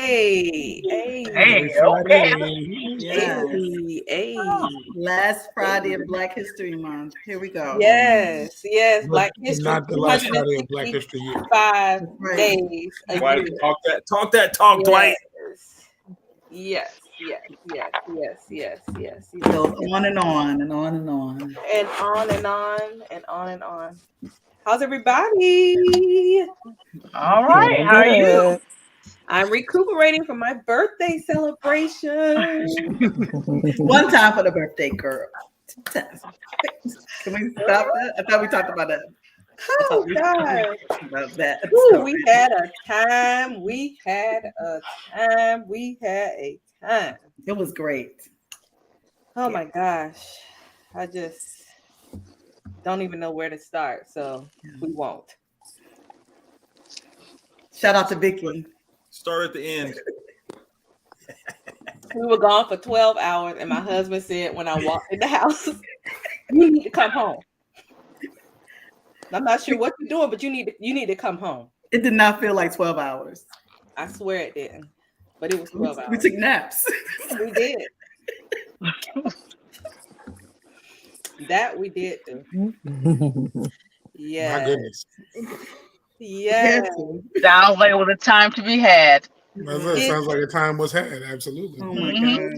Friday. Hey, Friday. okay. Last Friday of Black History Month. Here we go. Yes. Black But History. not the last Friday of Black History Year. 5 Right. days. a Dwight, year. talk that talk, Dwight. Yes. So on and on and on and on. And on and on and on and on. How's everybody? All right, how are you? I'm recuperating from my birthday celebration. One time for the birthday girl. 2 times. Can we stop that? I thought we talked about that. Oh God! About that. Ooh, we had a time. It was great. Oh my gosh! I just don't even know where to start, so we won't. Shout out to Vicky. Start at the end. We were gone for 12 hours, and my husband said when I walked in the house, "You need to come home." I'm not sure what you're doing, but you need to come home. It did not feel like 12 hours. I swear it didn't, but it was 12 hours. We took naps. We did. That we did do. Yeah. My goodness. Yeah. Sounds like it was a time to be had. Sounds like a time was had. Absolutely. Oh my God.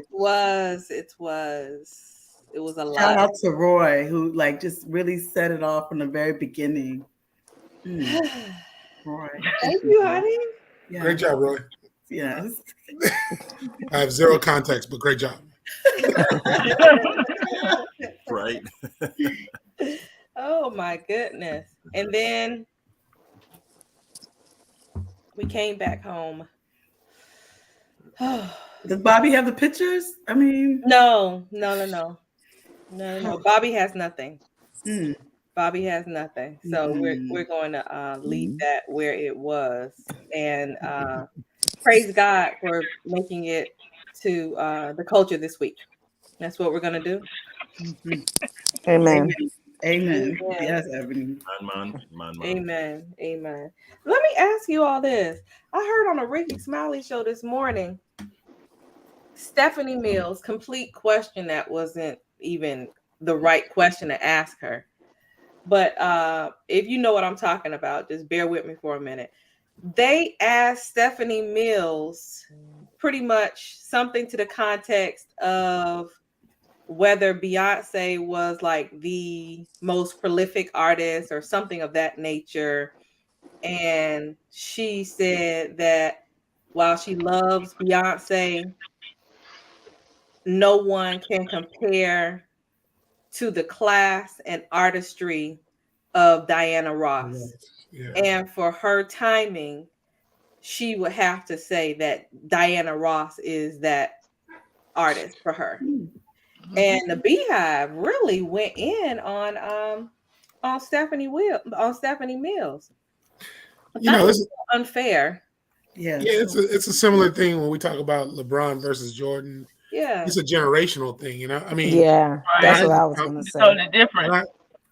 It was a lot. Shout out to Roy, who just really set it off from the very beginning. Roy. Thank you, honey. Yeah. Great job, Roy. Yes. I have zero context, but great job. Right. Oh my goodness. And then we came back home. Does Bobby have the pictures? I mean, No. Bobby has nothing. hmm. Bobby has nothing. So we're going to leave that where it was. And praise God for making it to the culture this week. That's what we're going to do. Amen. Amen. Yes, Ebony. Man. Amen. Let me ask you all this. I heard on a Ricky Smiley show this morning, Stephanie Mills, complete question that wasn't even the right question to ask her. But if you know what I'm talking about, just bear with me for a minute. They asked Stephanie Mills pretty much something to the context of whether Beyonce was like the most prolific artist or something of that nature. And she said that while she loves Beyonce, no one can compare to the class and artistry of Diana Ross. Yeah. And for her timing, she would have to say that Diana Ross is that artist for her. And the Beehive really went in on Stephanie Mills. It's unfair. Yeah. It's a similar thing when we talk about LeBron versus Jordan. Yeah. It's a generational thing, I mean, that's what I was going to say. Totally different.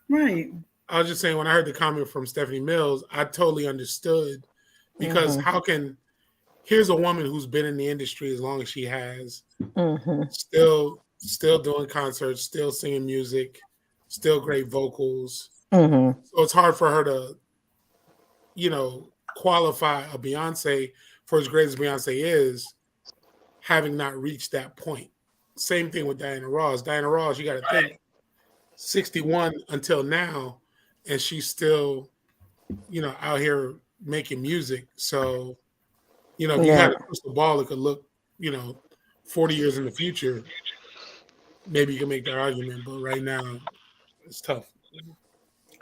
Right. I was just saying, when I heard the comment from Stephanie Mills, I totally understood, because here's a woman who's been in the industry as long as she has, still doing concerts, still singing music, still great vocals. So it's hard for her to, qualify a Beyonce for as great as Beyonce is, having not reached that point. Same thing with Diana Ross. Diana Ross, you got to think, 61 until now, and she's still, out here making music. So, if you had a crystal ball that could look, 40 years in the future, maybe you can make that argument. But right now, it's tough.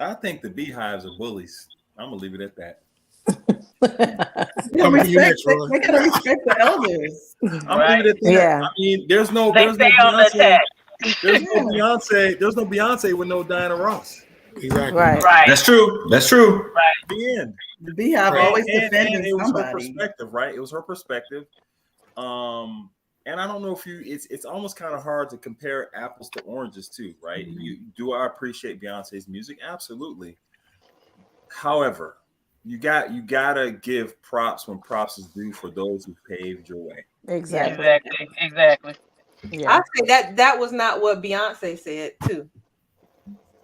I think the Beehives are bullies. I'm gonna leave it at that. They gotta respect the elders. I'm leaving it at that. Yeah. I mean, there's no Beyonce. There's no Beyonce with no Diana Ross. Exactly. Right. That's true. Right. The end. The Beehive always defending it was somebody. her perspective, right? It was her perspective. And I don't know if it's almost kind of hard to compare apples to oranges too, right? Do I appreciate Beyonce's music? Absolutely. However, you gotta give props when props is due for those who paved your way. Exactly. Exactly. Yeah. I say that was not what Beyonce said too.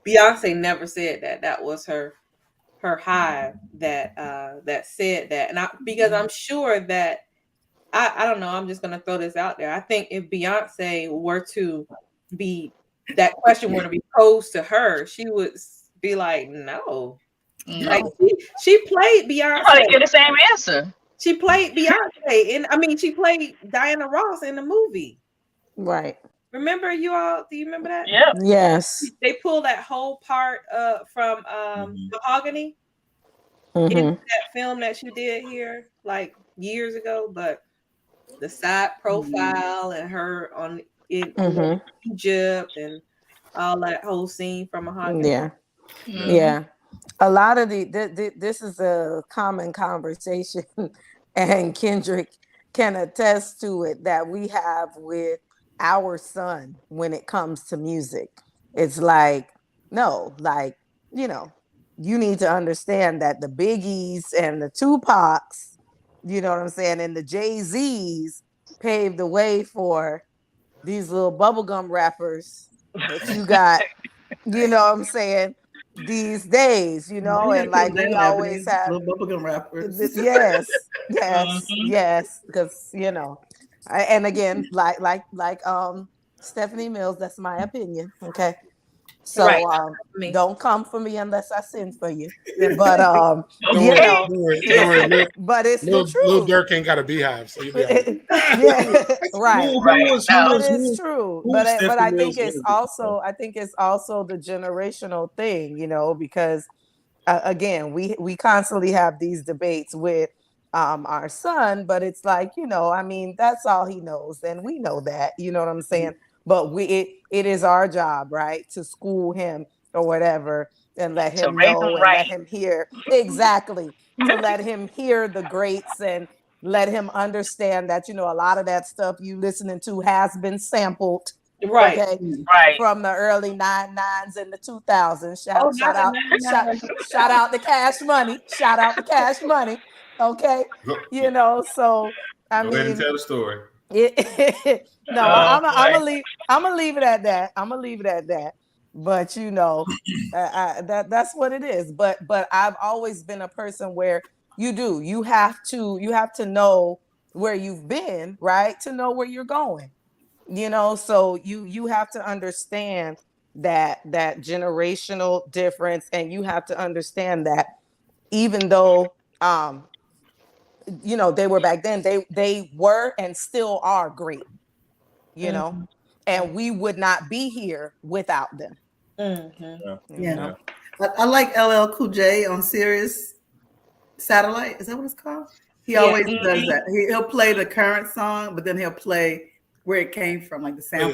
Beyonce never said that. That was her hive that said that. And because I'm sure that I don't know, I'm just gonna throw this out there. I think if Beyonce were to be that question were to be posed to her, she would be like, no. Like she played Beyonce. Probably get the same answer. She played Beyonce, and I mean, she played Diana Ross in the movie. Right. Remember, you all? Do you remember that? Yeah. Yes. They pulled that whole part from Mahogany Mm-hmm. in that film that she did here like years ago, but the side profile and her in Egypt and all that whole scene from Mahogany. Yeah. Yeah. A lot of this is a common conversation, and Kendrick can attest to it, that we have with our son when it comes to music. It's like, no, like, you know, you need to understand that the Biggies and the Tupacs, you know what I'm saying, and the Jay-Z's paved the way for these little bubblegum rappers that you got, you know what I'm saying, these days, you know, and like we always have little bubblegum rappers. Yes, because you know, and again, like Stephanie Mills, that's my opinion. Okay, so don't come for me unless I send for you. But Don't you worry, know, don't worry. but it's the truth. Lil Durk ain't got a beehive, so you'll be all right. Yeah, right. But it's true. But I think it's also the generational thing, you know, because again, we constantly have these debates with our son, but it's like, you know, I mean, that's all he knows, and we know that, you know what I'm saying? But it is our job, right, to school him or whatever, and let him know and let him hear exactly, to let him hear the greats and let him understand that, you know, a lot of that stuff you listening to has been sampled, okay, from the early 99s and the 2000s. Shout out to Cash Money. Shout out to Cash Money. Okay, you know, so I mean, go ahead and tell the story. No, I'm gonna leave it at that. I'm gonna leave it at that. But you know, that's what it is. But I've always been a person where you have to know where you've been, right, to know where you're going. You know, so you have to understand that generational difference, and you have to understand that even though you know, they were back then, they were and still are great, you know, and we would not be here without them. Yeah. I like LL Cool J on Sirius Satellite. Is that what it's called? He always does that. He'll play the current song, but then he'll play where it came from, like the sample.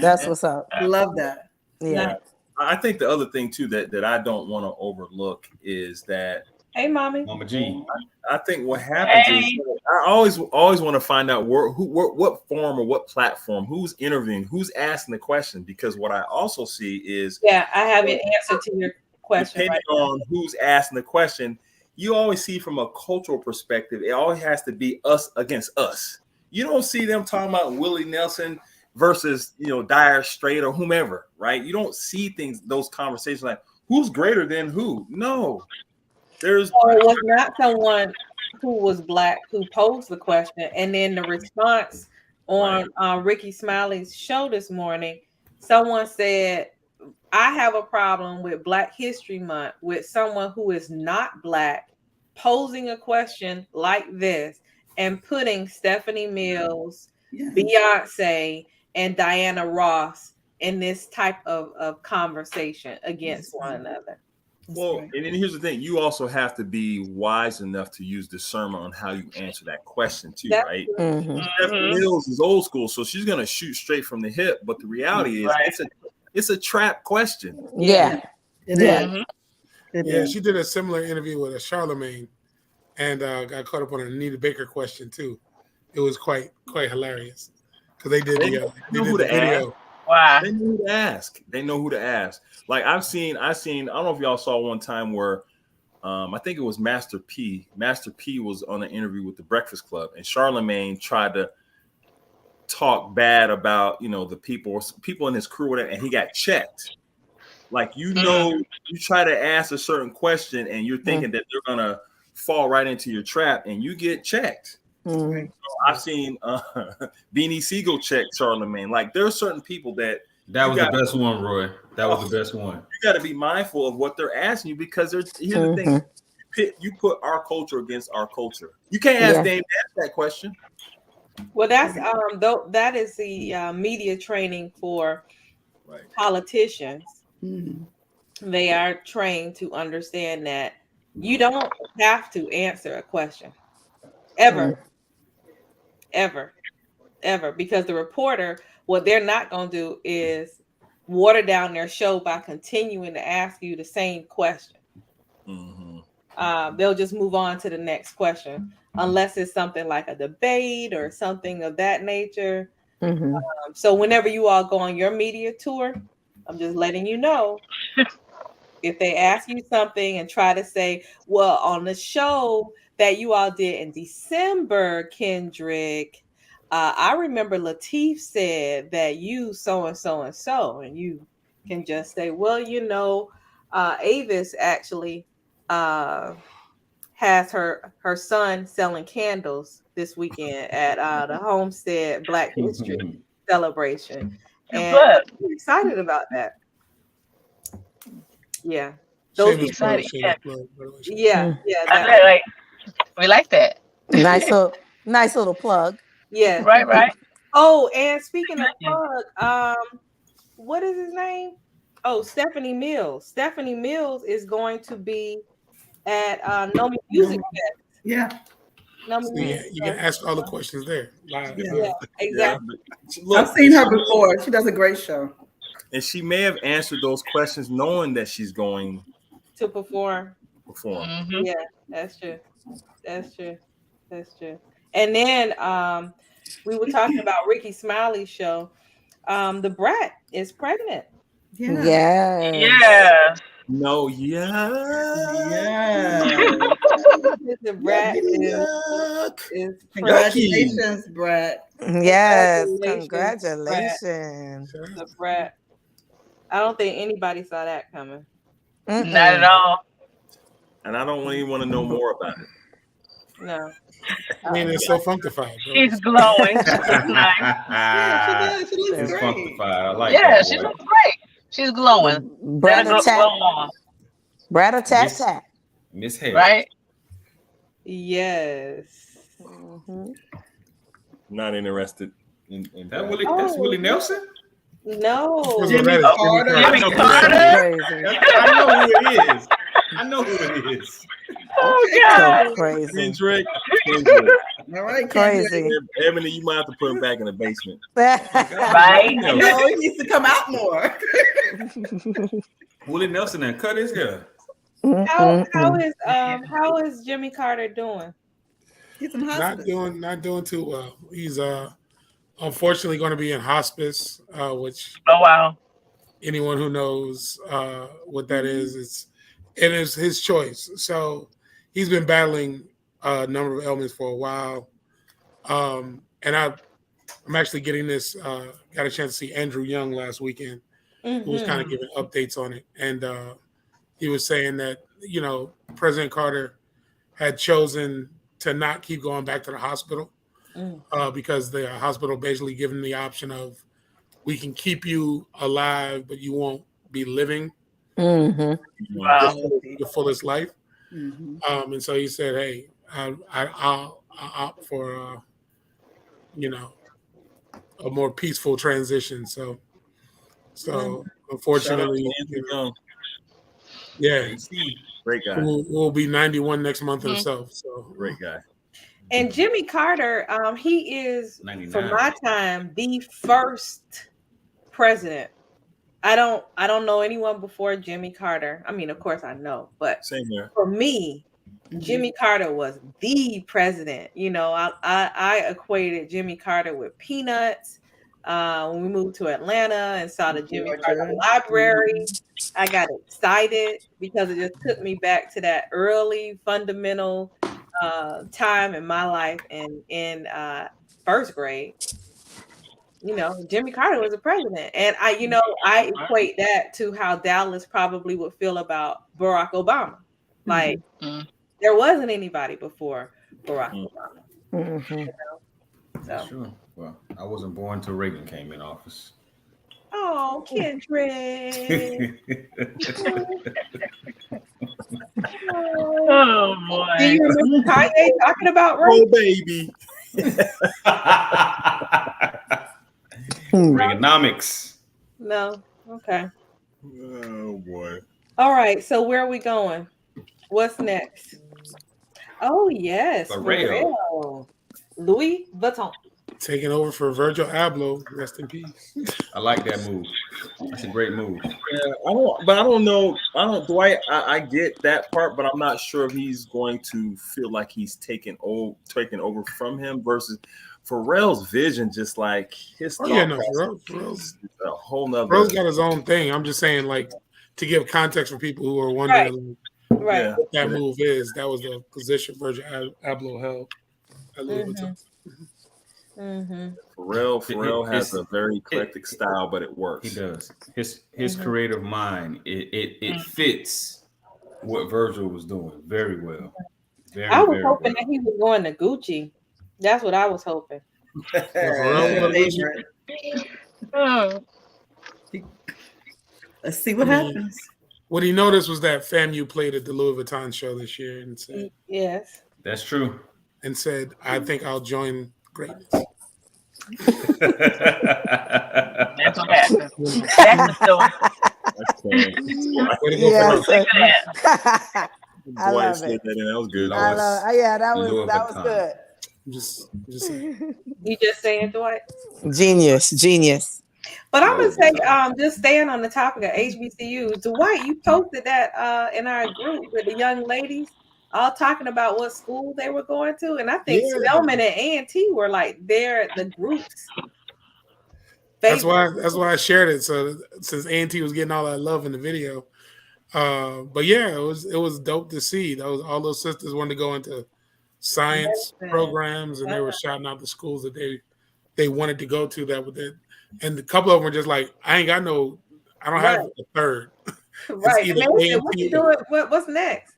That's what's up. I love that. Yeah. I think the other thing too that I don't want to overlook is that, hey, mommy, Mama G. I think what happens is I always want to find out what form or what platform, who's interviewing, who's asking the question. Because what I also see is, I have an answer to your question. Depending on who's asking the question, you always see from a cultural perspective, it always has to be us against us. You don't see them talking about Willie Nelson versus, you know, Dire Straits or whomever, right? You don't see those conversations like who's greater than who. No. It was not someone who was black who posed the question, and then the response on Ricky Smiley's show this morning, someone said, I have a problem with Black History Month with someone who is not black posing a question like this and putting Stephanie Mills, Beyonce, and Diana Ross in this type of conversation against one another. Well, and then here's the thing: you also have to be wise enough to use discernment on how you answer that question too, right? Stephanie Mills is old school, so she's gonna shoot straight from the hip. But the reality is, it's a trap question. Yeah, She did a similar interview with a Charlemagne, and got caught up on an Anita Baker question too. It was quite hilarious because they did the video. Wow. They know who to ask. They know who to ask. Like I've seen, I don't know if y'all saw one time where I think it was Master P. Master P was on an interview with the Breakfast Club, and Charlemagne tried to talk bad about, the people in his crew, and he got checked. Like, you try to ask a certain question and you're thinking that they're gonna fall right into your trap, and you get checked. So I've seen Beanie Siegel check Charlemagne. Like, there are certain people that was the best one, Roy. That was the best one. You got to be mindful of what they're asking you, because here's the thing: you put our culture against our culture. You can't ask Dame that question. Well, that's that is the media training for politicians. They are trained to understand that you don't have to answer a question ever, because the reporter, what they're not going to do is water down their show by continuing to ask you the same question. They'll just move on to the next question, unless it's something like a debate or something of that nature. So whenever you all go on your media tour, I'm just letting you know, if they ask you something and try to say, well, on the show that you all did in December, Kendrick, I remember Lateef said that you so and so and so, and you can just say, well, Avis actually has her son selling candles this weekend at the Homestead Black History celebration, and I'm excited about that. Yeah, those excited. Yeah. We like that. Nice little plug. Yeah. Right. Oh, and speaking of plug, what is his name? Oh, Stephanie Mills. Stephanie Mills is going to be at No Music Fest. Yeah. You can ask all the questions there live. Yeah, exactly. Look, I've seen her before. She does a great show. And she may have answered those questions knowing that she's going to perform. Mm-hmm. Yeah, that's true. And then we were talking about Ricky Smiley's show. The Brat is pregnant. Yeah. No, yeah. The Brat is congratulations, Brat. Yes, congratulations. The Brat. I don't think anybody saw that coming. Not at all. And I don't even want to know more about it. No. I mean, it's so funkified. She's glowing. She looks great. Funkified. I like that. Yeah, she looks great. She's glowing. Brat tat. Miss Harris. Right? Yes. Not interested in that. That's Willie Nelson? No. Jimmy Carter. Jimmy Carter. I know who it is. Oh, God. So crazy. Kendrick. All right, crazy. Ebony, you might have to put him back in the basement. Right? No, he needs to come out more. Willie Nelson and cut his hair. How is Jimmy Carter doing? He's in hospice. Not doing too well. He's unfortunately going to be in hospice, which anyone who knows what that is, it is his choice. So he's been battling a number of ailments for a while, and I'm actually getting this. Got a chance to see Andrew Young last weekend, who was kind of giving updates on it, and he was saying that President Carter had chosen to not keep going back to the hospital because the hospital basically given the option of, we can keep you alive, but you won't be living the fullest life. And so he said, "Hey, I'll opt for a more peaceful transition." So unfortunately, great guy. We'll be 91 next month himself. So great guy. And Jimmy Carter, he is, 99. for my time, the first president. I don't know anyone before Jimmy Carter. I mean, of course I know, but same here. For me, Jimmy Carter was the president. I equated Jimmy Carter with Peanuts. when we moved to Atlanta and saw the Jimmy Carter Library. I got excited because it just took me back to that early fundamental time in my life, and in first grade. Jimmy Carter was a president, and I equate that to how Dallas probably would feel about Barack Obama. Like there wasn't anybody before Barack Obama. So. Sure. Well, I wasn't born till Reagan came in office. Oh, Kendrick. Oh boy. Do you remember Kanye talking about Reagan? Oh, baby. Reaganomics. No. Okay. Oh boy. All right. So where are we going? What's next? Oh yes, Pharrell. Louis Vuitton. Taking over for Virgil Abloh. Rest in peace. I like that move. That's a great move. Yeah, I don't know. Dwight. I get that part, but I'm not sure if he's going to feel like he's taken over from him versus Pharrell's vision. Just like his thought Pharrell's a whole nother. Pharrell's got his own thing. I'm just saying, like, to give context for people who are wondering right. what that move is. That was the position Virgil Abloh held at Louis Vuitton. Pharrell has a very eclectic style, but it works. He does. His creative mind, it fits what Virgil was doing very well. I was hoping that he was going to Gucci. That's what I was hoping. Let's see what happens. What he noticed was that FAMU played at the Louis Vuitton show this year and said, "Yes, that's true." And said, "I think I'll join greatness." That's what happened. That's the story. I love it. That was good. That was good. Just you just saying, Dwight? Genius. But I'm gonna say, just staying on the topic of HBCUs, Dwight, you posted that in our group with the young ladies all talking about what school they were going to, and I think Spelman and A&T were like the groups. That's why I shared it. So since A&T was getting all that love in the video, but yeah, it was dope to see. All those sisters wanted to go into science programs, and they were shouting out the schools that they wanted to go to. And a couple of them were just like, I don't have a third. Right. And they said, what you doing? What's next?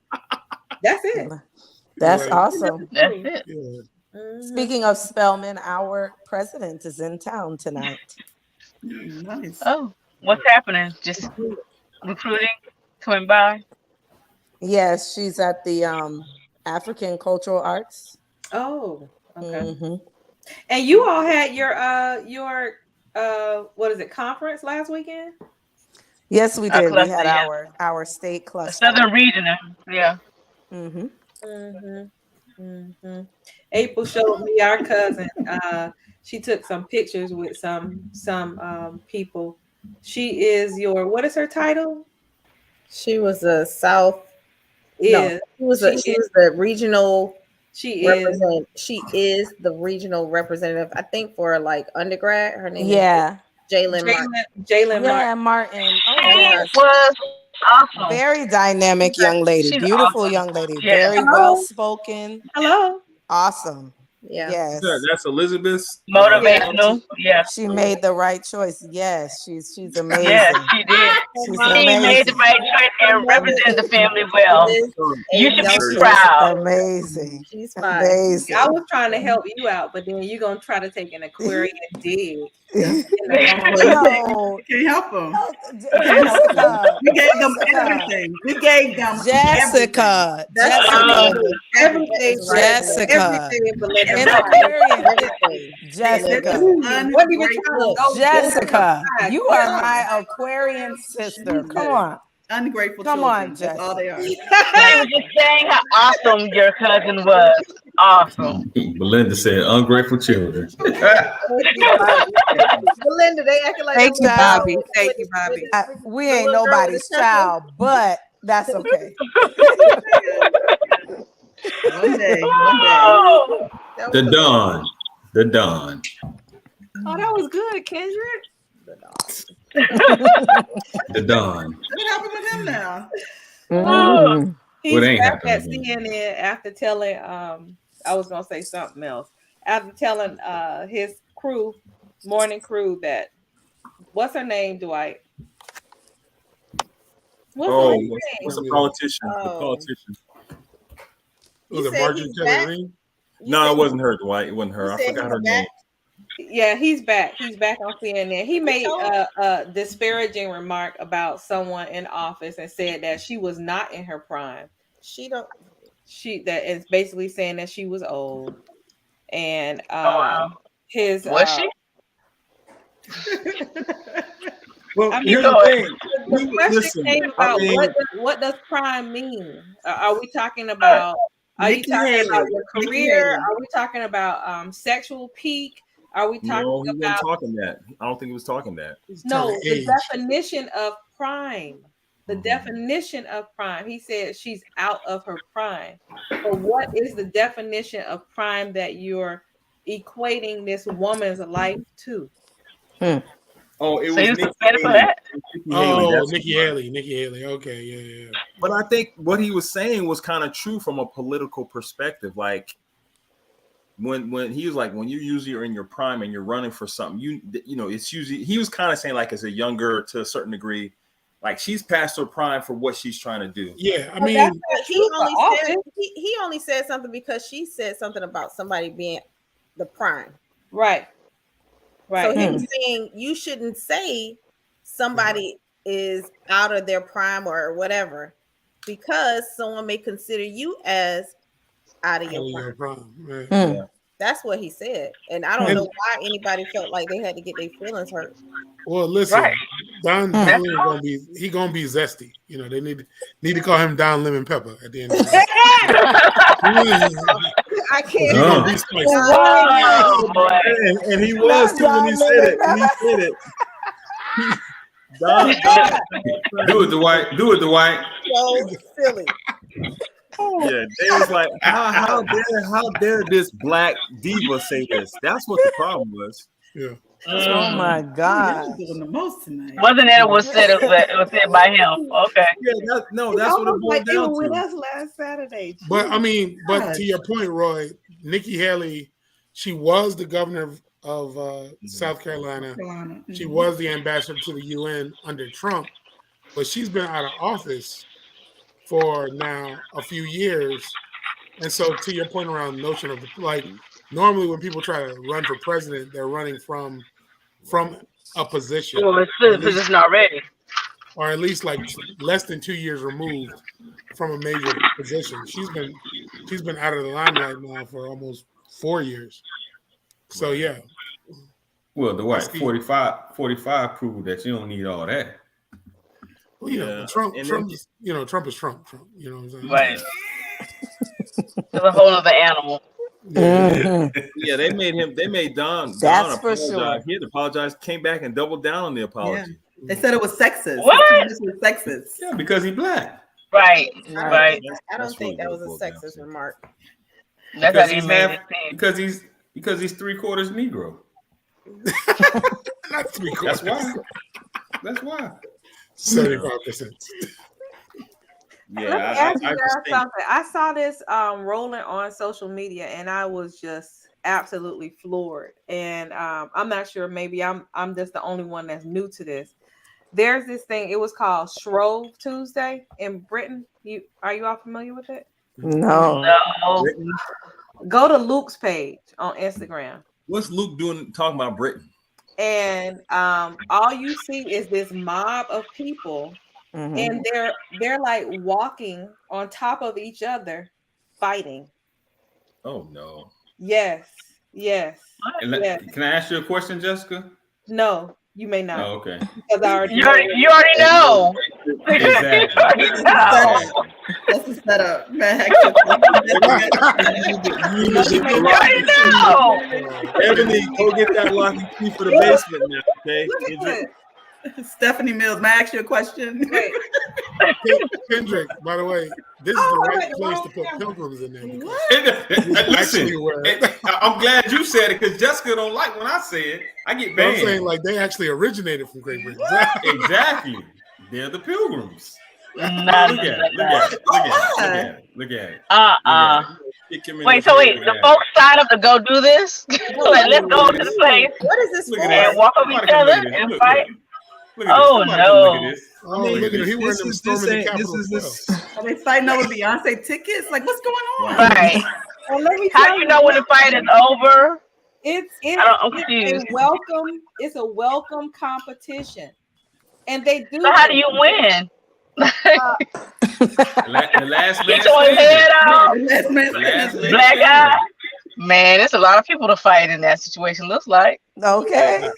That's it. That's awesome. That's it. Yeah. Speaking of Spelman, our president is in town tonight. Nice. Oh, what's happening? Just recruiting, coming by? Yes, she's at the African Cultural Arts. Oh, okay. And you all had your what is it, conference last weekend? Yes, we did. We had our state cluster. Southern regional, yeah. April showed me our cousin. She took some pictures with some people. She is what is her title? She was a South. She was the regional. She is the regional representative. I think for like undergrad. Her name is Jalen Martin. Oh, yes. Was awesome. Very dynamic young lady. She's beautiful awesome. Young lady. Yeah. Very well spoken. Hello. Awesome. Yeah. Yes. That's Elizabeth's motivational. Yeah. She made the right choice. Yes, she's amazing. Yes, she did. She made the right choice and represented the family well. You should be proud. Amazing. She's fine. Amazing. I was trying to help you out, but then you're gonna try to take an Aquarian dig. No, can't help them. Jessica. We gave them everything. We gave them Jessica. Everything. Jessica. Jessica. Jessica. You are my Aquarian sister. Come on. Ungrateful. Come on, Jessica. That's all they are. I was just saying how awesome your cousin was. Awesome. Belinda said, "Ungrateful children." Belinda, they acting like. Thank you, Bobby. Thank you, Bobby. We ain't nobody's child, but that's okay. One day. The Don. Oh, that was good, Kendrick. The Don. What happened with him now? He's ain't back at happening? CNN after telling I was gonna say something else. After telling his crew, morning crew, that what's her name, Dwight? What's the politician? The politician. Was it Marjorie Taylor Greene? No, it wasn't her, Dwight. It wasn't her. I forgot her name. Yeah, he's back. He's back on CNN. He made a disparaging remark about someone in office and said that she was not in her prime. That is basically saying that she was old. And his was she? Well, I mean, here's the thing. The question came about what does prime mean? Are we talking about? Are you talking about your career? Are we talking about sexual peak? Are we talking No, he about? wasn't talking that. I don't think he was talking that. No, the definition of prime. The definition of prime. He said she's out of her prime. But what is the definition of prime that you're equating this woman's life to? Oh, it was Nikki Haley. Nikki Haley. Nikki Haley. Okay, yeah. But I think what he was saying was kind of true from a political perspective. Like when he was like, when you usually are in your prime and you're running for something, you know, it's usually, he was kind of saying like as a younger, to a certain degree, like she's past her prime for what she's trying to do. Yeah, I mean, he only said something because she said something about somebody being the prime. Right. So he was saying you shouldn't say somebody is out of their prime or whatever, because someone may consider you as out of your prime. Right. Yeah. That's what he said. And I don't know why anybody felt like they had to get their feelings hurt. Well, listen, Don Lemon gonna be zesty. You know, they need to call him Don Lemon Pepper at the end of the day. I can't. Oh, boy. And he was too when he said it. Do it, Dwight. So silly. Yeah, they was like, how dare this black diva say this? That's what the problem was. Yeah. Oh my God! Doing the most tonight. Wasn't that it was said by him? Okay. Yeah, that's what it boiled down with to. us last Saturday. But I mean, but to your point, Roy, Nikki Haley, she was the governor of South Carolina. She was the ambassador to the UN under Trump, but she's been out of office for now a few years. And so to your point around the notion of like, normally when people try to run for president, they're running from a position. Well, it's a position already. Or at least like less than 2 years removed from a major position. She's been out of the limelight now for almost 4 years. So yeah. Well, the what 45 proved that you don't need all that. Well, you know, Trump is Trump. You know what I'm saying? Right. It's a whole other animal. Yeah, they made Don That's for apologize. sure. He had to apologize, came back and doubled down on the apology. Yeah. They said it was sexist. What? This was sexist. Yeah, because he's black. Right. I don't think that was a sexist remark. That's how these men because he's 3/4 Negro. Not 3/4. That's why. 75%. Yeah, I saw this rolling on social media, and I was just absolutely floored. And I'm not sure, maybe I'm just the only one that's new to this. There's this thing, it was called Shrove Tuesday in Britain. Are you all familiar with it? No. Go to Luke's page on Instagram. What's Luke doing talking about Britain? And all you see is this mob of people. Mm-hmm. And they're like walking on top of each other, fighting. Oh no! Yes. Can I ask you a question, Jessica? No, you may not. Oh, okay. Because you already know. Exactly. That's a setup, man. You already know. Ebony, go get that lock and key for the basement now, okay? Stephanie Mills, may I ask you a question? Wait. Kendrick, by the way, this is the right place to put pilgrims in there. Listen, I'm glad you said it because Jessica don't like when I say it. I get banned. I'm saying like they actually originated from Great Britain. Exactly. They're the pilgrims. Look at it. Wait, the folks signed up to go do this? Like, let's go to the place. What is this for? And walk up each other and fight? Oh no! Oh, look at it. He wearing them storming the Capitol. Are they fighting over Beyonce tickets? Like, what's going on? Right. Well, let me How tell do you know when the fight is over? It's I'm confused. It's a welcome competition, and they do. So how do you win? The last man. Get your head out. Black guy. Man, there's a lot of people to fight in that situation. Looks like. Okay.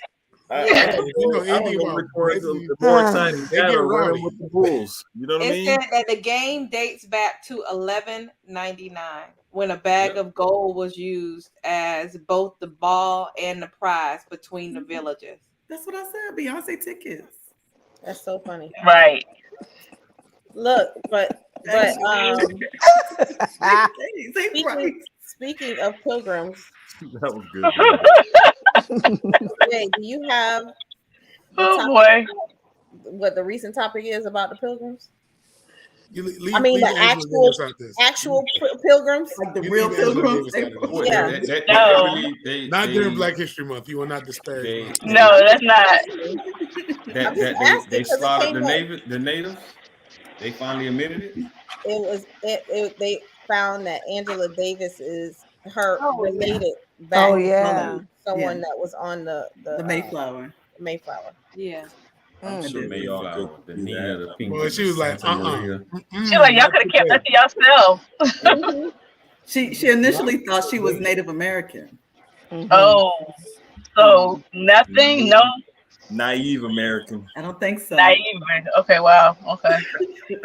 I don't know which one is the more exciting battle running with the Bulls. You know what I mean? It said that the game dates back to 1199 when a bag of gold was used as both the ball and the prize between the villages. That's what I said. Beyonce tickets. That's so funny. Right. Look, but speaking of pilgrims, that was good. Jay, do you have what the recent topic is about the pilgrims? The actual pilgrims, like the real pilgrims. Not during Black History Month. You will not disparage. No, that's not. They slaughtered the natives. They finally admitted it. They found that Angela Davis is her related back someone that was on the Mayflower. Yeah. Mayflower, the Nina, the Pink. Well, she was like, She was like, y'all could have kept that to yourself. She initially thought she was Native American. Oh, so nothing, no. Naive American. I don't think so. Naive American. Okay, wow. Okay. She's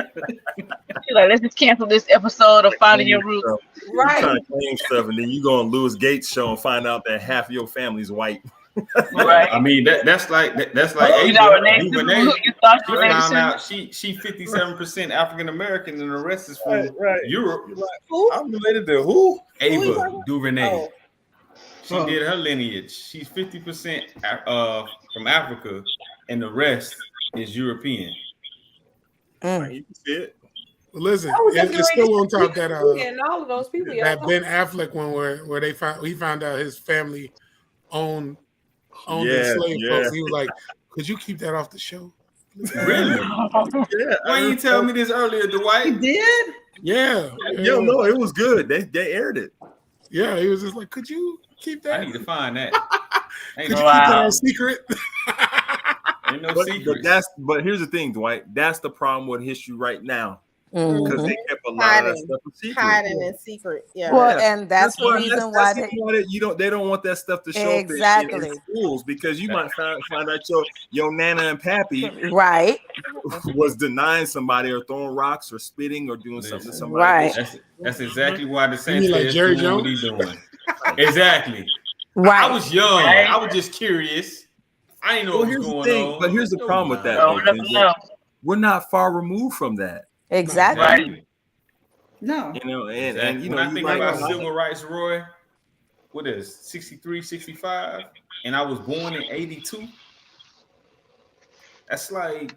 like, let's just cancel this episode of Finding Your Roots. Right. Trying to claim stuff, and then you go on Louis Gates' show and find out that half of your family's white. Right. I mean, that's like you know, you thought she found out she 57% African American, and the rest is from Europe. I'm related to who? Ava DuVernay. She did her lineage. She's 50% from Africa, and the rest is European. You can see it. Well, listen, it's still on top that and all of those people. That Ben Affleck one where he found out his family owned the slave folks. He was like, "Could you keep that off the show?" Really? Why you tell me this earlier, Dwight? He did? Yeah. Yo, no, it was good. They aired it. Yeah, he was just like, "Could you keep that? I need to find that. Could you keep that a secret?" Ain't no secret. But here's the thing, Dwight. That's the problem with history right now. Because they kept a lot of that stuff in secret. Hiding in secret. Yeah. Well, and that's the reason why they don't want that stuff to show up in schools, because you might find out your Nana and Pappy was denying somebody or throwing rocks or spitting or doing something to somebody. Right. That's exactly why the Saints like Jerry doing what he's doing. Exactly. Right. I was young. I was just curious. I didn't know what was going on. But here's the problem with that. We're not far removed from that. Exactly. Right. No. You know, and you know, when I think about civil rights, Roy, what is 63, 65, and I was born in 82. That's like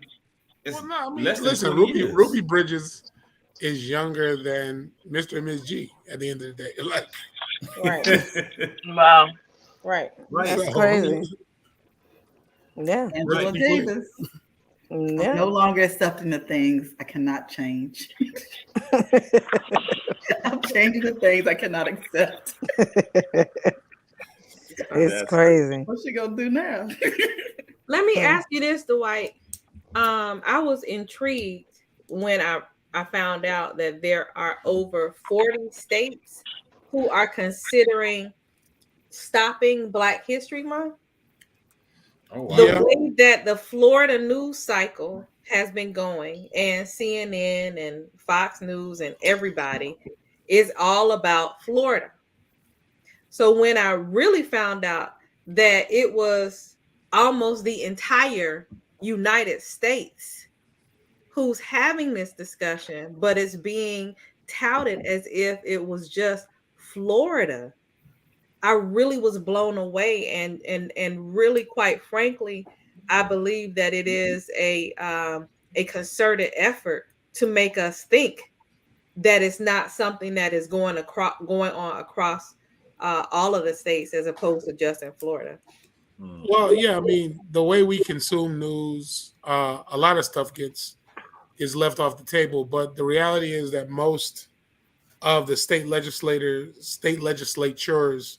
listen, Ruby Bridges is younger than Mr. and Ms. G at the end of the day. Like, right. Wow. Right. That's crazy. Yeah. Angela Davis. Yeah. No longer accepting the things I cannot change. I'm changing the things I cannot accept. It's crazy. What's she gonna do now? Let me ask you this, Dwight. I was intrigued when I found out that there are over 40 states who are considering stopping Black History Month. Oh, wow. The way that the Florida news cycle has been going, and CNN and Fox News and everybody is all about Florida. So when I really found out that it was almost the entire United States who's having this discussion, but it's being touted as if it was just Florida. I really was blown away, and really, quite frankly, I believe that it is a concerted effort to make us think that it's not something that is going on across all of the states as opposed to just in Florida. Well, yeah, I mean, the way we consume news, a lot of stuff is left off the table. But the reality is that most of the state legislatures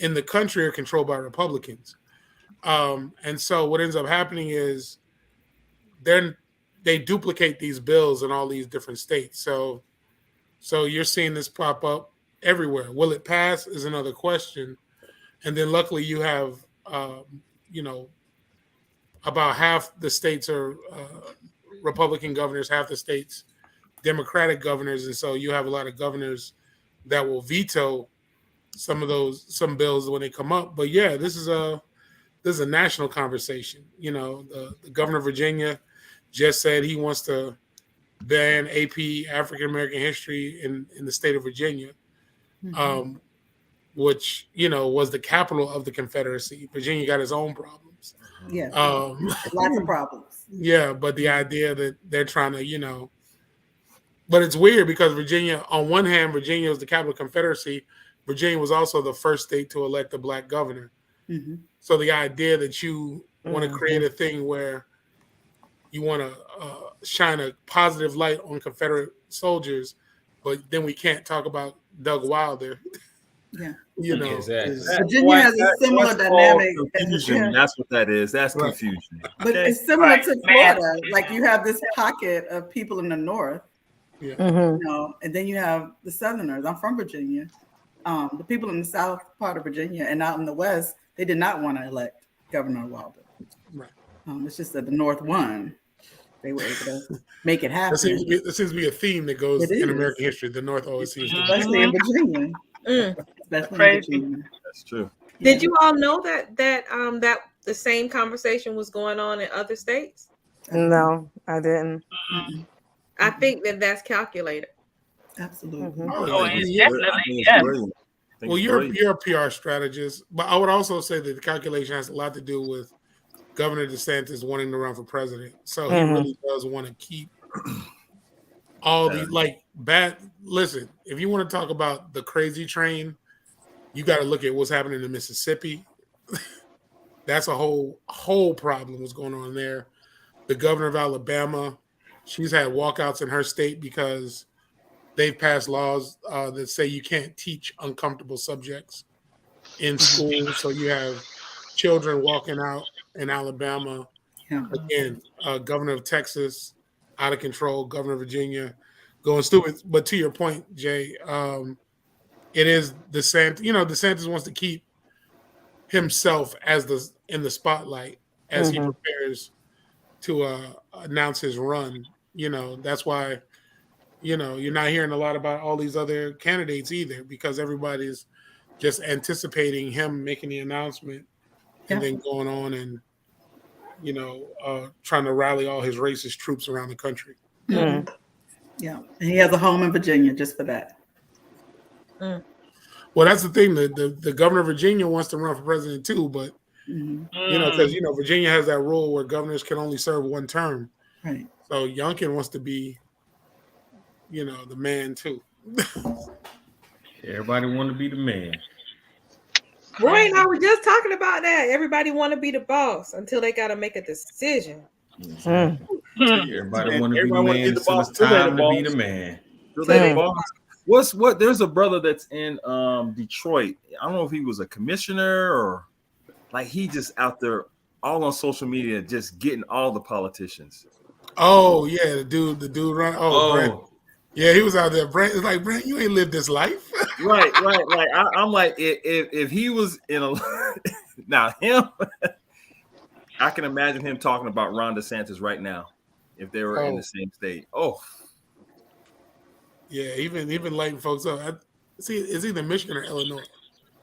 in the country are controlled by Republicans. And so what ends up happening is they duplicate these bills in all these different states. So you're seeing this pop up everywhere. Will it pass is another question. And then luckily you have, about half the states are Republican governors, half the states Democratic governors. And so you have a lot of governors that will veto some bills when they come up. But yeah, this is a national conversation. The governor of Virginia just said he wants to ban AP African American history in the state of Virginia, which was the capital of the Confederacy. Virginia got its own problems. Yeah, lots of problems. Yeah, but the idea that they're trying to, but it's weird because Virginia, on one hand, Virginia was the capital of the Confederacy. Virginia was also the first state to elect a black governor. Mm-hmm. So the idea that you want to create a thing where you want to shine a positive light on Confederate soldiers, but then we can't talk about Doug Wilder. Yeah. Exactly. Virginia has a similar dynamic. Confusion. That's what that is. That's confusion. But it's similar to Florida. Like you have this pocket of people in the north, and then you have the Southerners. I'm from Virginia. The people in the south part of Virginia and out in the west, they did not want to elect Governor Wilder. Right. It's just that the North won. They were able to make it happen. There seems to be a theme that goes in American history. The North always seems to be. Especially in Virginia. Crazy. That's true. Did you all know that the same conversation was going on in other states? No, I didn't. I think that's calculated. Absolutely. Definitely. Well, you're a PR strategist, but I would also say that the calculation has a lot to do with Governor DeSantis wanting to run for president. So he really does want to keep all the listen, if you want to talk about the crazy train, you got to look at what's happening in Mississippi. That's a whole problem what's going on there. The governor of Alabama, she's had walkouts in her state because they've passed laws that say you can't teach uncomfortable subjects in school. So you have children walking out in Alabama. Yeah. Again, governor of Texas, out of control. Governor of Virginia, going stupid. But to your point, Jay, it is DeSantis. DeSantis wants to keep himself in the spotlight as he prepares to announce his run. That's why. You're not hearing a lot about all these other candidates either because everybody's just anticipating him making the announcement and then going on and, trying to rally all his racist troops around the country. Mm-hmm. Yeah. And he has a home in Virginia just for that. Well, that's the thing. The governor of Virginia wants to run for president too, but, because, Virginia has that rule where governors can only serve one term. Right. So Youngkin wants to be the man too. Everybody want to be the man. Roy and I were just talking about that. Everybody want to be the boss until they got to make a decision. Everybody want to be the man until it's time to be the man. There's a brother that's in Detroit. I don't know if he was a commissioner or he just out there all on social media just getting all the politicians. Oh yeah, the dude run. Brent. Yeah, he was out there. Brent is like, Brent, you ain't lived this life. Right. Like I'm like, if he was in now him, I can imagine him talking about Ron DeSantis right now if they were in the same state. Oh, yeah, even lighting folks up. It's either Michigan or Illinois,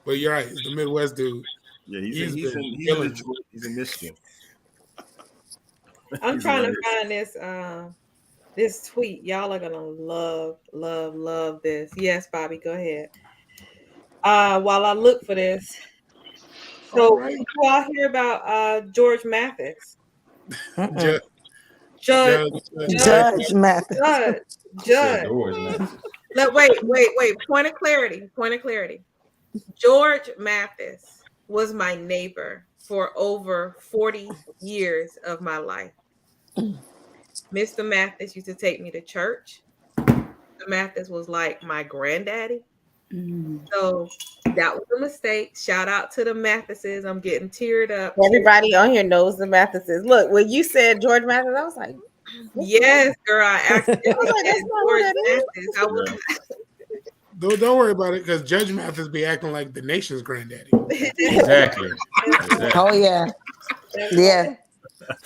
but you're right. It's the Midwest dude. Yeah, he's in Michigan. I'm trying to find this tweet. Y'all are gonna love this. Yes, Bobby, go ahead. While I look for this. So right. you all hear about George Mathis? Judge Mathis. Judge. No, wait. Point of clarity. George Mathis was my neighbor for over 40 years of my life. Mr. Mathis used to take me to church. Mr. Mathis was like my granddaddy. So that was a mistake. Shout out to the Mathises. I'm getting teared up. Everybody on here knows the Mathises. Look, when you said George Mathis, I was like, yes, girl. I accidentally said George Mathis. Don't worry about it, because Judge Mathis be acting like the nation's granddaddy. Exactly. Oh yeah.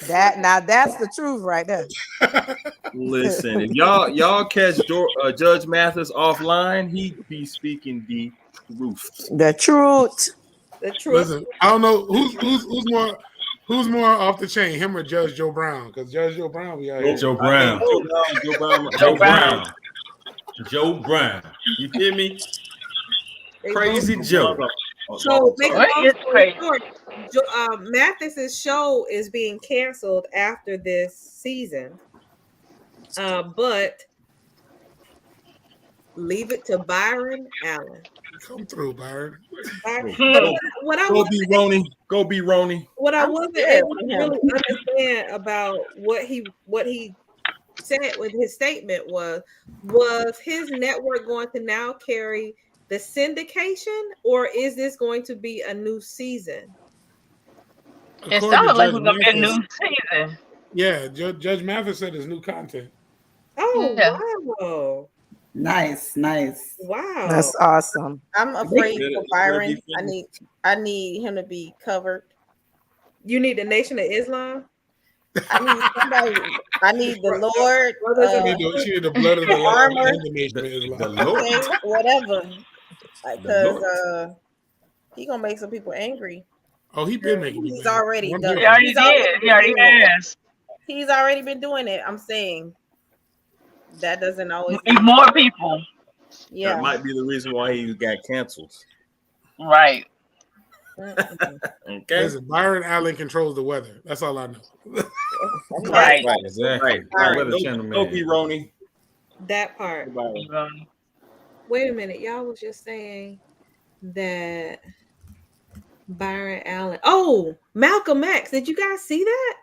That's the truth right there. Listen, if y'all catch Judge Mathis offline, he be speaking the truth. The truth. Listen, I don't know who's more off the chain, him or Judge Joe Brown? Because Judge Joe Brown be out here. Joe Brown. You feel me? Crazy Joe. So Mathis's show is being canceled after this season. But leave it to Byron Allen. Come through, Byron. Go be Ronnie. What I wasn't able to really understand about what he said with his statement was his network going to now carry the syndication, or is this going to be a new season? It sounded like it was going to be a new season. Yeah, Judge Mathis said it's new content. Oh, yeah. Wow. Nice. Wow. That's awesome. I'm afraid for Byron. I need him to be covered. You need the Nation of Islam? I need somebody. I need the Lord. She need the blood of the armor. And the Nation of Islam. The Lord. Okay, whatever. Because he gonna make some people angry. Oh, he been making. He's already done. He already did. He already has. He's already been doing it. I'm saying that doesn't always need more people. Yeah, that might be the reason why he got canceled. Right. Okay. Listen, Byron Allen controls the weather. That's all I know. Right. Exactly. Go be Ronnie. That part. Wait a minute. Y'all was just saying that Byron Allen. Oh, Malcolm X. Did you guys see that?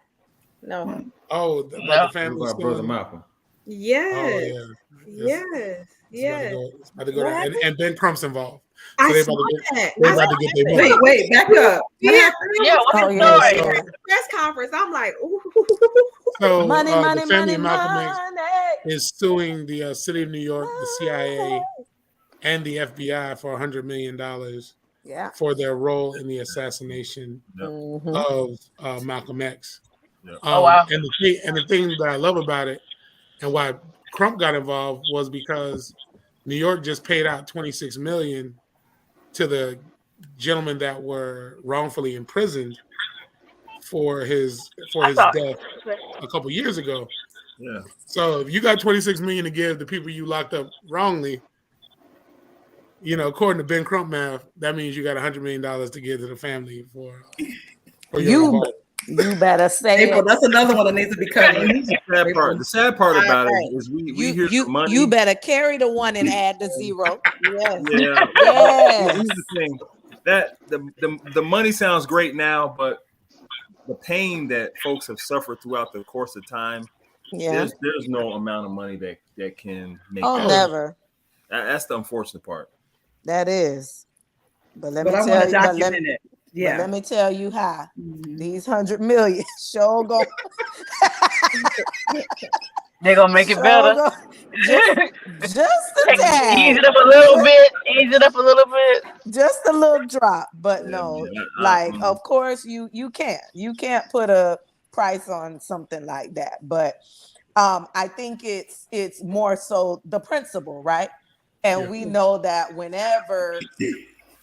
No. Oh, about the family about brother Malcolm. Yes. Oh, Yes. Yes. It's about to go down. And Ben Crump's involved. So I they're saw that. about to get their money. Wait, back up. Yeah, what's the story? Press conference. I'm like, ooh. So Money, the family of Malcolm X is suing the city of New York, the CIA, and the FBI for $100 million for their role in the assassination of Malcolm X. Wow. And the thing that I love about it and why Crump got involved was because New York just paid out $26 million to the gentlemen that were wrongfully imprisoned for his death a couple years ago. Yeah. So if you got $26 million to give the people you locked up wrongly, according to Ben Crump math, that means you got $100 million to give to the family for you better say April, that's another one that needs to be covered. The sad part about it is we hear some money. You better carry the one and add the zero. Yes. Yeah. Yes. Here's the thing. That the money sounds great now, but the pain that folks have suffered throughout the course of time, there's no amount of money that can make that. Never. That's the unfortunate part. That is. But let me tell you how these $100 million sure go. They're gonna make it better. Just a tad. Ease it up a little bit. Just a little drop, but no. Of course, you can't put a price on something like that. But I think it's more so the principle, right? And we know that whenever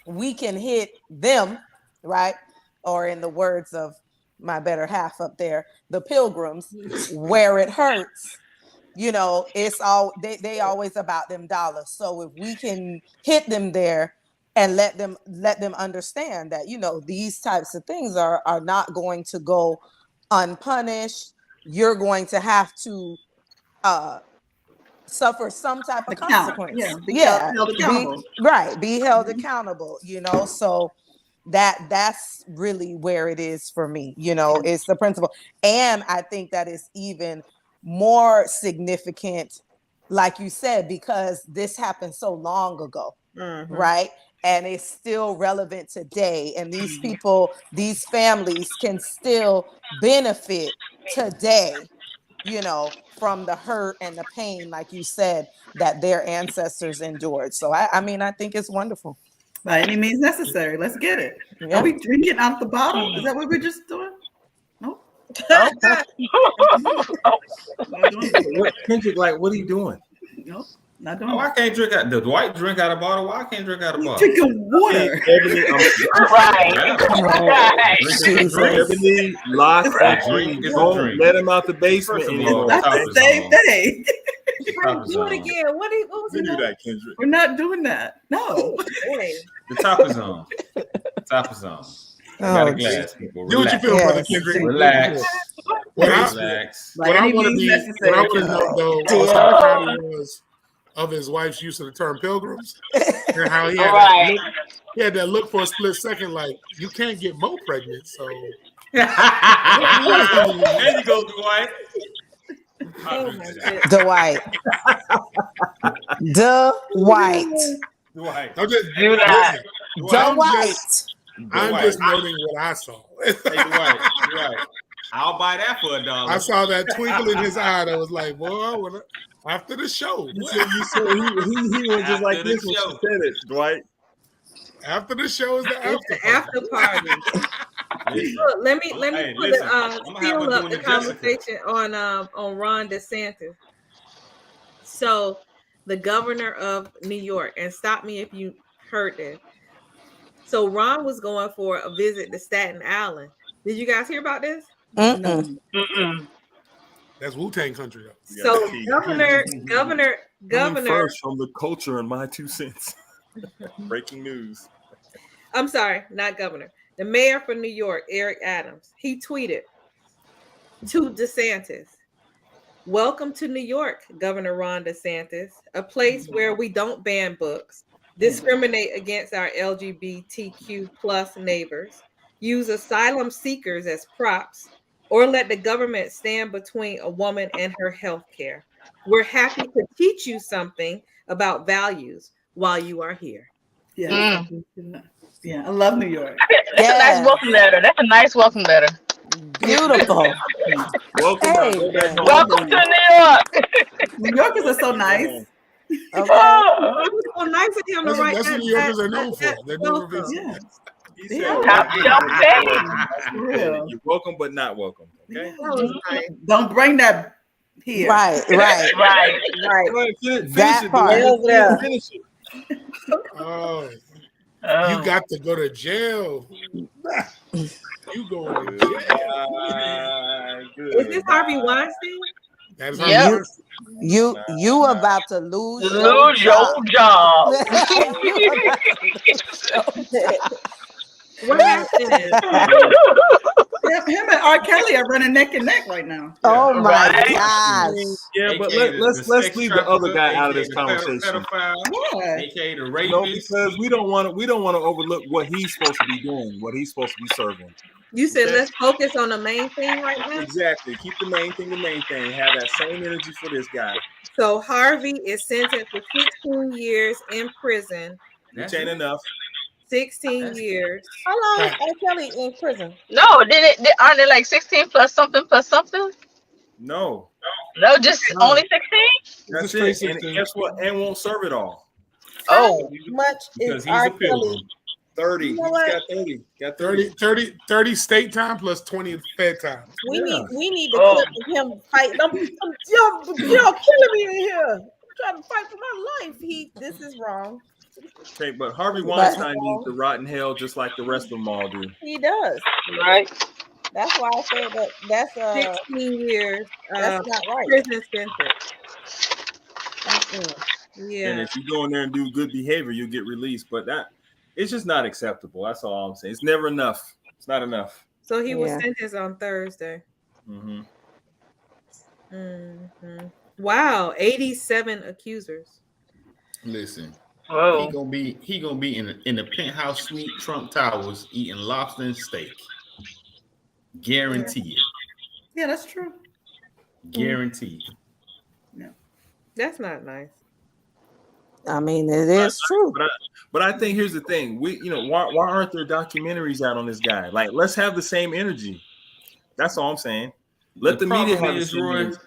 we can hit them, right? Or in the words of my better half up there, the pilgrims, where it hurts, you know, it's all they always about them dollars. So if we can hit them there and let them understand that, you know, these types of things are not going to go unpunished. You're going to have to suffer some type of consequence. Be held accountable. Be held accountable, you know. So that's really where it is for me, you know. It's the principle. And I think that is even more significant, like you said, because this happened so long ago, right? And it's still relevant today, and these people, these families can still benefit today, you know, from the hurt and the pain, like you said, that their ancestors endured. So I mean, I think it's wonderful. By any means necessary. Let's get it. Are we drinking out the bottle? Is that what we're just doing? No. Kendrick, like, what are you doing? No, not doing. Oh, I can't drink out. The Dwight drink out of bottle. Why I can't drink out of bottle? Drinking water. Ebony, lock, drink. Let him out the basement anymore. That's the same thing. Do it again. What was we do that, Kendrick. We're not doing that. No. The top is on. The top is on. I got a glass, people. Do what you feel, brother Kendrick. Relax. Relax. What I want to know, though, was how proud he was of his wife's use of the term pilgrims, and how he had that look for a split second, like, you can't get Mo pregnant, so. There you go, Dwight. Dwight. I'm just do that. I'm just noting what I saw. Hey, Dwight. I'll buy that for $1. I saw that twinkle in his eye. That was like, boy, after the show. He was just like this when she said it, Dwight. After the show is the after party. Look, let me seal up the conversation on Ron DeSantis. So, the governor of New York, and stop me if you heard this. So Ron was going for a visit to Staten Island. Did you guys hear about this? That's Wu-Tang country, though. So governor first from the culture and my 2 cents. Breaking news. I'm sorry, not governor. The mayor for New York, Eric Adams, he tweeted to DeSantis, "Welcome to New York, Governor Ron DeSantis, a place where we don't ban books, discriminate against our LGBTQ plus neighbors, use asylum seekers as props, or let the government stand between a woman and her health care. We're happy to teach you something about values while you are here." Yeah. Yeah, I love New York. That's a nice welcome letter. That's a nice welcome letter. Beautiful. Welcome to New York. New Yorkers are so nice. Okay. So nice of him to write that's what New Yorkers are known for. They're known for You're welcome, but not welcome. Okay. Don't bring that here. Right. That part. Finish it. You got to go to jail. You going to jail. Is this Harvey Weinstein? That's You about to lose your job. What happened? Him and R. Kelly are running neck and neck right now. Oh my gosh! Yeah, but let's leave the other guy out of this conversation. AKA the rapist. No, because we don't want to overlook what he's supposed to be doing, what he's supposed to be serving. You said let's focus on the main thing right now. Exactly. Keep the main thing. Have that same energy for this guy. So Harvey is sentenced to 16 years in prison. Which ain't enough. 16 years. How long is R. Kelly in prison? No, aren't they like 16 plus something? No, just only 16. That's it. And guess what? And won't serve it all. Oh, much because is R. a pilgrim. Kelly? 30. You know He's what? got 30. 30 state time plus 20 fed time. We need to clip of him fight. Y'all killing me in here. I'm trying to fight for my life. This is wrong. Okay, but Harvey Weinstein needs to rot in hell just like the rest of them all do. He does. Right. That's why I said that. That's 16 years. That's not right. Prison sentence. Yeah. And if you go in there and do good behavior, you'll get released. But it's just not acceptable. That's all I'm saying. It's never enough. It's not enough. So he was sentenced on Thursday. Wow, 87 accusers. Listen, he gonna be in the penthouse suite, Trump Towers, eating lobster and steak. Guaranteed. Yeah, that's true. Guaranteed. Yeah, that's not nice. I mean, it is true. But I think here's the thing: why aren't there documentaries out on this guy? Like, let's have the same energy. That's all I'm saying. Let the media have the same energy.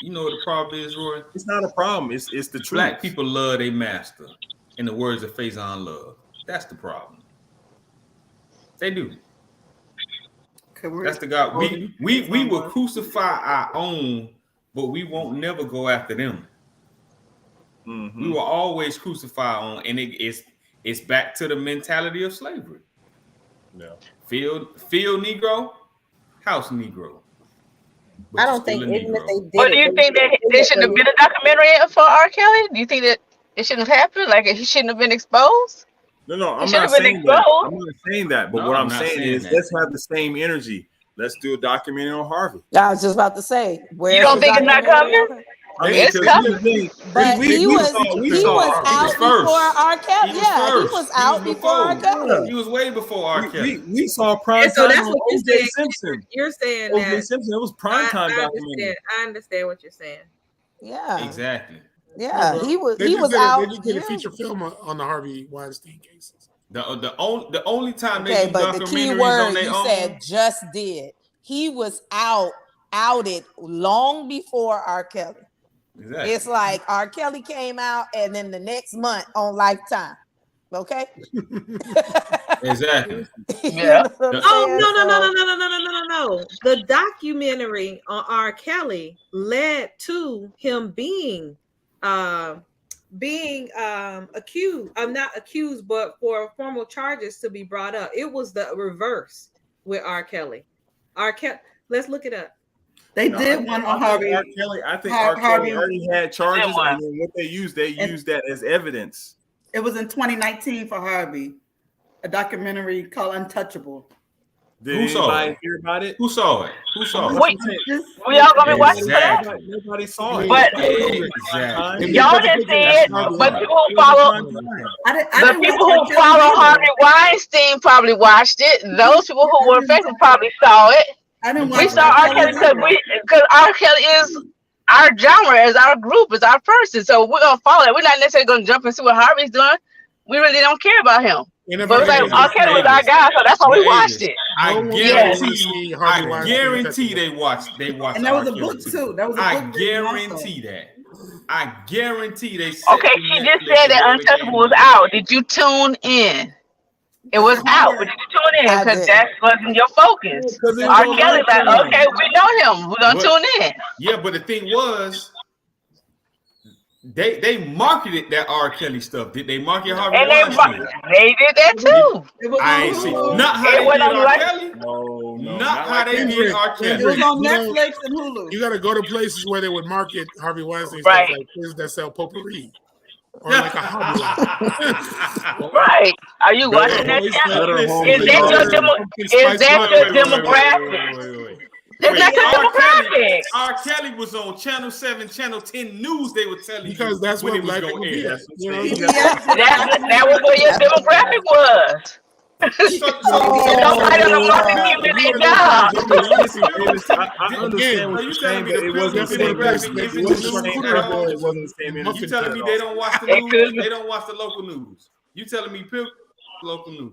You know what the problem is, Roy? It's not a problem. It's the truth. Black people love their master. In the words of Faison Love, that's the problem. They do. That's the God. We will crucify our own, but we won't never go after them. We will always crucify on, and it's back to the mentality of slavery. Yeah. Field Negro, house Negro. But I don't think even if they did. But do you think that there shouldn't have been a documentary for R. Kelly? Do you think that it shouldn't have happened? Like he shouldn't have been exposed? No, I'm not saying that. I'm not saying that. But what I'm saying is, let's have the same energy. Let's do a documentary on Harvey. I was just about to say, you don't think it's not coming? I mean, it's coming. But he was out before R. Kelly. Yeah, he was out before R. Kelly. He was way before R. Kelly. We saw prime time. So that's what O.J. Simpson. You're saying O.J. that Simpson. It was prime time documentary. I understand what you're saying. Yeah, exactly. Yeah, he was out. They just did a feature film on the Harvey Weinstein cases. The only time they do but the key word you said just did. He was outed long before R. Kelly. Exactly. It's like R. Kelly came out, and then the next month on Lifetime. Okay. Exactly. Yeah. No. The documentary on R. Kelly led to him being accused. I'm not accused, but for formal charges to be brought up. It was the reverse with R. Kelly. Let's look it up. They did one on Harvey. R. Kelly, I think R. Kelly already had charges, and then what they used that as evidence. It was in 2019 for Harvey, a documentary called Untouchable. Did anybody hear about it? Who saw it? We all gonna be watching that. Nobody saw it. But y'all didn't see it. But people who follow the people who follow Harvey Weinstein probably watched it. Those people who were affected probably saw it. We saw R. Kelly because R. Kelly is our genre, as our group, is our person. So we're gonna follow it. We're not necessarily gonna jump and see what Harvey's doing. We really don't care about him. But it's like R. Kelly was our guy, so that's why we watched it. I guarantee they watched. And that was a book too. That was a book. I guarantee that. I guarantee they. Okay, she just said that Untouchable was out. Did you tune in? It was out, but you tune in because that wasn't your focus. R. Kelly's like, okay, we know him. We're gonna tune in. Yeah, but the thing was, they marketed that R. Kelly stuff. Did they market Harvey Weinstein? They did that too. I ain't see. Not how they did R. Kelly. No, not how they did R. Kelly. It was on Netflix and Hulu. You got to go to places where they would market Harvey Weinstein stuff, like places that sell potpourri. Or like a hobby. Right. Are you watching that channel? Is that your demographic? It's not your demographic. R. Kelly was on Channel 7, Channel 10 News. They were telling because that's when what it was going to air. That was what your demographic was. Nobody on the market giving their job. I understand what you're saying, but it wasn't the same. You telling me they don't watch the news? They don't watch the local news. You telling me local news?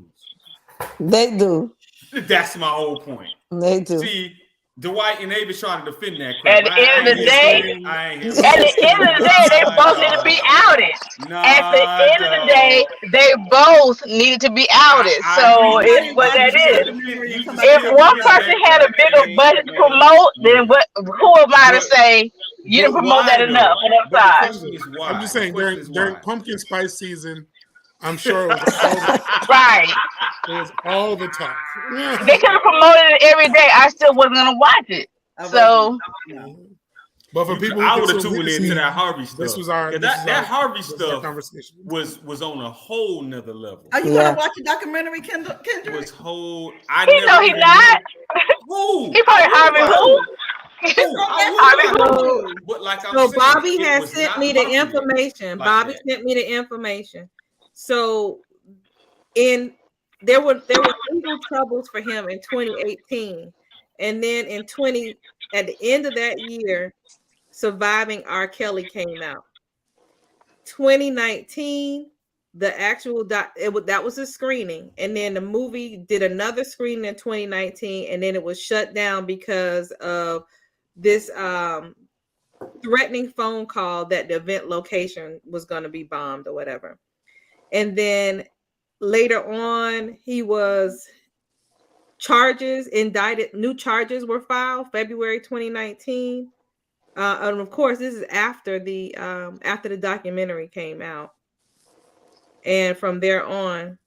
They do. That's my whole point. They do. See, Dwight and Avis trying to defend that crap. At the end of the day, they both need to be outed. At the end of the day, they both needed to be outed. So it's what that is. If one person had a bigger budget to promote, then who am I to say you didn't promote that enough on that side? I'm just saying during pumpkin spice season, I'm sure it was all right. It was all the talk. They could have promoted it every day. I still wasn't gonna watch it. So, but for people, I would have tuned into that Harvey stuff. This was our that Harvey stuff conversation was on a whole nother level. Are you gonna watch a documentary, Kendrick? Was whole. He not. Who? He probably Harvey who? But like I'm so saying, Bobby has sent me the information. Like Bobby sent me the information. So there were legal troubles for him in 2018, and then at the end of that year, Surviving R. Kelly came out. 2019, the actual that was a screening, and then the movie did another screening in 2019, and then it was shut down because of this threatening phone call that the event location was going to be bombed or whatever. And then later on, he was indicted. New charges were filed February 2019. And of course, this is after the documentary came out. And from there on,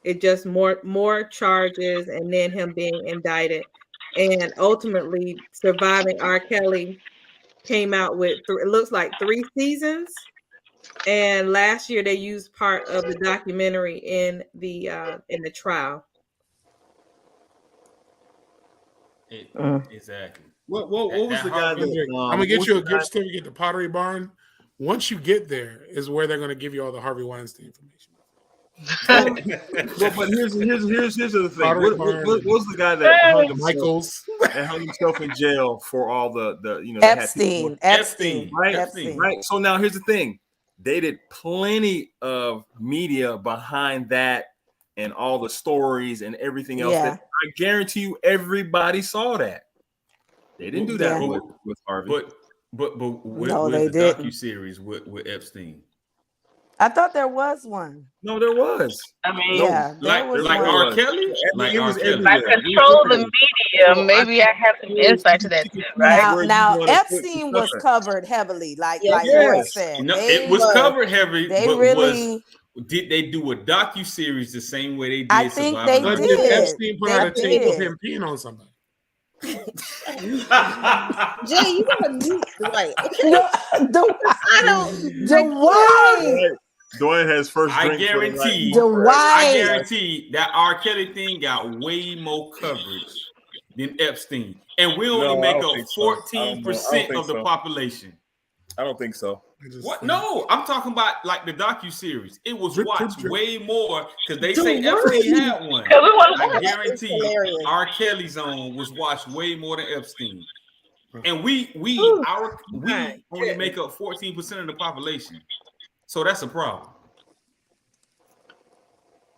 it just more charges, and then him being indicted. And ultimately, Surviving R. Kelly came out with it looks like 3 seasons. And last year they used part of the documentary in the trial. Exactly. What was the guy that? I'm gonna get you a gift certificate to Pottery Barn. Once you get there, is where they're gonna give you all the Harvey Weinstein information. But here's the thing. What was the guy that hung himself in jail for all the Epstein, right? So now here's the thing. They did plenty of media behind that and all the stories and everything else. That I guarantee you everybody saw that. They didn't do that with Harvey. But no, with the docuseries with Epstein. I thought there was one. No, there was. I mean, like R. Kelly, like R. Kelly. I control the media. Maybe I have some insight to that too, right? Now Epstein was covered heavily, like Roy said. No, it was covered heavy. Did they do a docuseries the same way they did? I think they did. Did Epstein put out a tape of him peeing on somebody? Jay, you gotta mute Dwight. Dwight has first drink. I guarantee that R. Kelly thing got way more coverage than Epstein, and we only make up 14% of the population. I don't think so. What? No, I'm talking about like the docuseries. It was watched way more because they say Epstein had one. I guarantee R. Kelly's own was watched way more than Epstein, and we only make up 14% of the population. So that's a problem.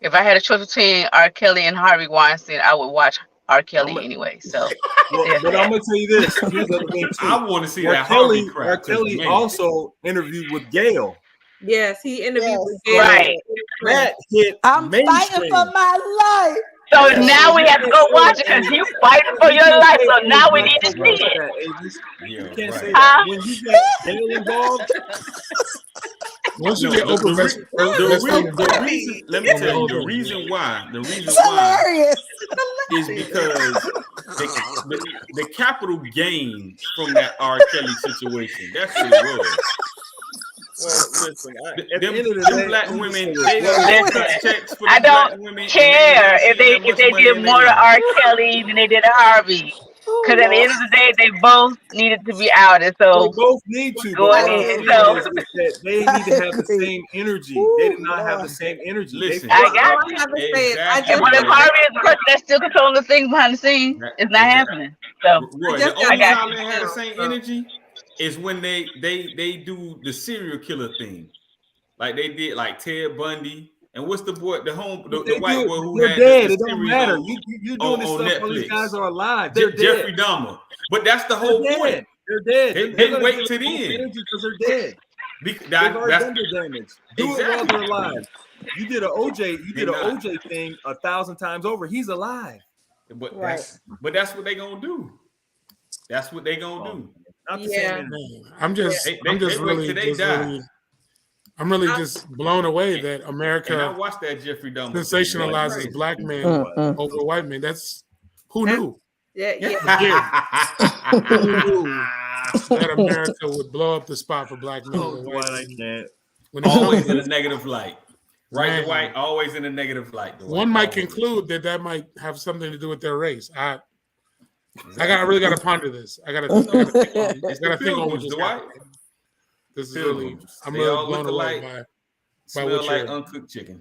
If I had a choice between R. Kelly and Harvey Weinstein, I would watch R. Kelly anyway. So, but I'm gonna tell you this. Here's the thing too. I want to see that Harvey crap. R. Kelly also interviewed with Gail. Yes, he interviewed with Gail. Right. That hit. I'm fighting for my life. So now we have to go watch it because you fighting for your life. So now we need to see it. You can't say that. When you got Gail involved. Once you get open, let me tell you the reason why is because the capital gains from that R. Kelly situation. That's what it was. Well, listen, at the end of the day, black women, I don't care if they did more to R. Kelly than they did to Harvey. Because at the end of the day, they both needed to be outed. So they both need to. Go ahead. So they need to have the same energy. They did not have the same energy. Listen, I got you. But if Harvey is the person that's still controlling the things behind the scenes, it's not happening. So Roy, the only time they had the same energy is when they do the serial killer thing, like they did like Ted Bundy. And what's the boy, the white boy who had dead? It don't matter. You doing this stuff Netflix. When these guys are alive. They're Jeffrey dead. Dahmer. But that's the whole point. They're dead. They wait to the end because they're dead. They've already done their damage. Do it while they're alive. You did an OJ thing 1,000 times over. He's alive. But that's what they gonna do. That's what they gonna do. I'm just really I'm really just blown away that America. And I watched that Jeffrey Dahmer sensationalizes black men over white men. That's who knew. Yeah. Who knew that America would blow up the spot for black men over white men? Always in a negative light. Right to white, always in a negative light. One might conclude that might have something to do with their race. I really got to ponder this. I got to think on what just happened. This is really, I'm really blown away by smell like uncooked chicken.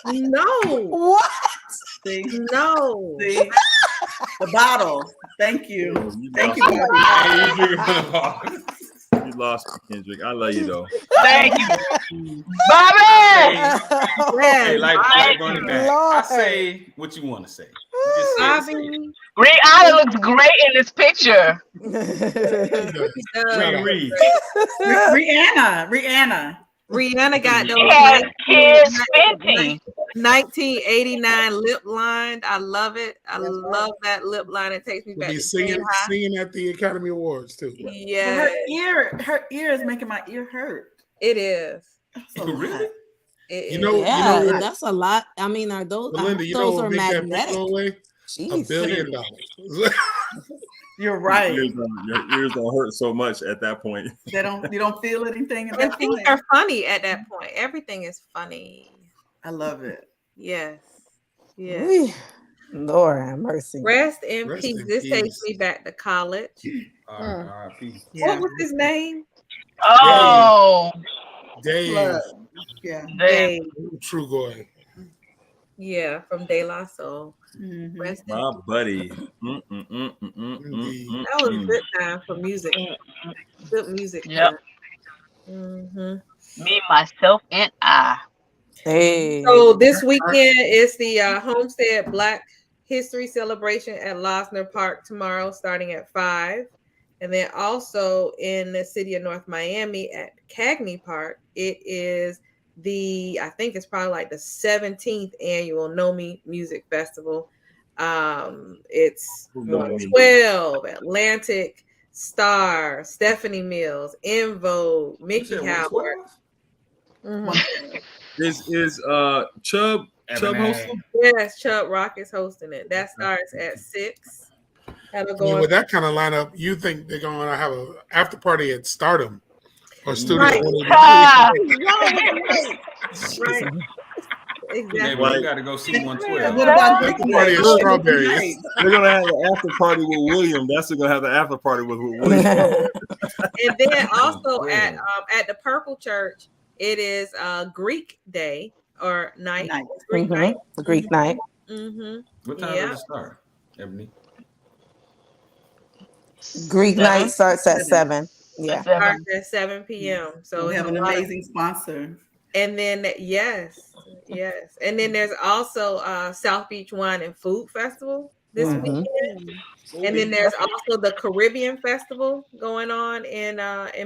No. What? See? No. See? The bottle. Thank you. Thank you, Bobby. You lost me, Kendrick. I love you though. Thank you, Bobby. Hey, like running back. I say what you want to say. Bobby. Rihanna looks great in this picture. Rihanna got those. Kids 1989 lip line. I love it. I love that lip line. It takes me back to singing at the Academy Awards too. Yeah, her ear is making my ear hurt. It is. Really? You know, that's a lot. I mean, are those? Belinda, those are magnetic. $1 billion. You're right. Your ears don't hurt so much at that point. You don't feel anything at and that things point. are funny at that point. Everything is funny. I love it. Yes. Yes. Lord have mercy. Rest in peace. This takes me back to college. R.I.P. What was his name? Oh, Dave. Yeah. Dave. True boy. Yeah, from De La Soul. My buddy. That was a good time for music. Good music. Yep. Me, myself, and I. Hey. So this weekend is the Homestead Black History Celebration at Losner Park tomorrow, starting at 5. And then also in the city of North Miami at Cagney Park, it is I think it's probably like the 17th annual Nomi Music Festival. It's 12, Atlantic, Star, Stephanie Mills, En Vogue, Mickey Howard. Is Chubb hosting? Yes, Chubb Rock is hosting it. That starts at 6. With that kind of lineup, you think they're going to have an after party at Stardom or Studio? Right. Exactly. Yeah, you got to go see 112. What about the party at Strawberries? They're going to have an after party with William. That's going to have the after party with William. And then also at the Purple Church, it is Greek Day or night. Greek night. Greek night. What time does it start, Ebony? Greek night starts at 7. Yeah. Starts at 7 p.m. So we have an amazing sponsor. And then yes. And then there's also South Beach Wine and Food Festival this weekend. And then there's also the Caribbean Festival going on in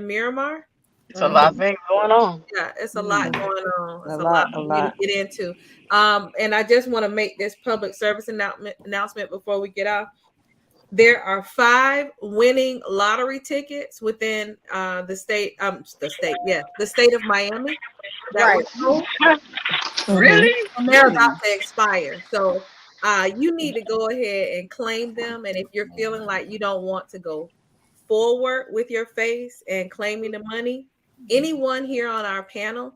Miramar. It's a lot of things going on. Yeah, it's a lot going on. It's a lot to get into. And I just want to make this public service announcement before we get off. There are 5 winning lottery tickets within the state of Miami. Really? They're about to expire. So you need to go ahead and claim them. And if you're feeling like you don't want to go forward with your face and claiming the money, anyone here on our panel,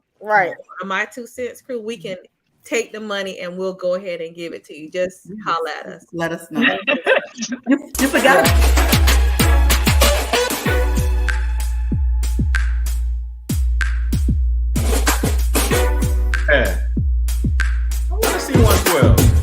my 2 cents crew, we can take the money and we'll go ahead and give it to you. Just holler at us. Let us know. You forgot. Hey, I want to see 112.